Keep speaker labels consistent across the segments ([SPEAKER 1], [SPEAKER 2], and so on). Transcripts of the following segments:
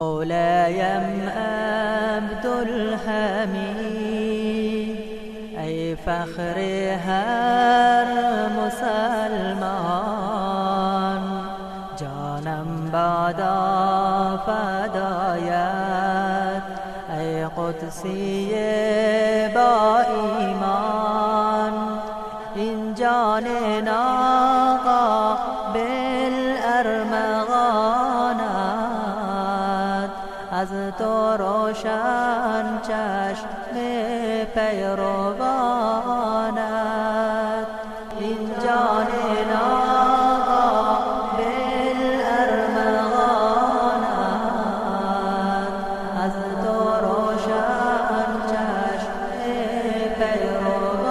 [SPEAKER 1] مولاي عبد الحميد أي فخر هر مسلمان جانم بادا فدایت ای قدسی با ایمان این جان ناقا بالارمغانت از تو روشن چشم پیروانت این جان ناقا بالارمغانت از تو روشن چشم پیروانت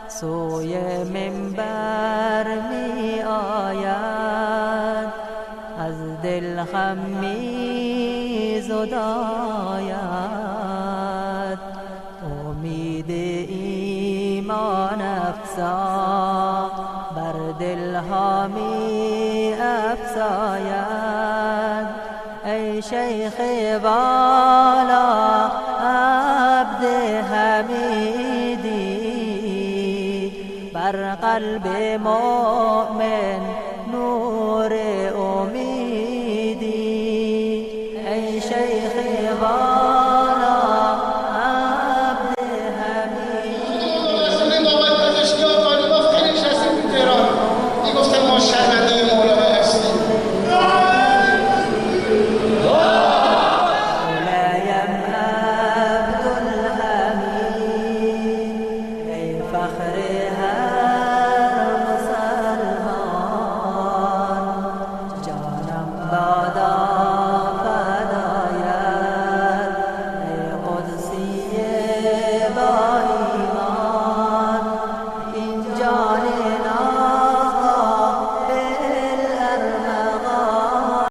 [SPEAKER 1] سوی منبر می آید از دل خم می زداید امید ایمان افزا بر دلها می افزاید ای شیخ والا عبد حمیدی بر قلب مؤمن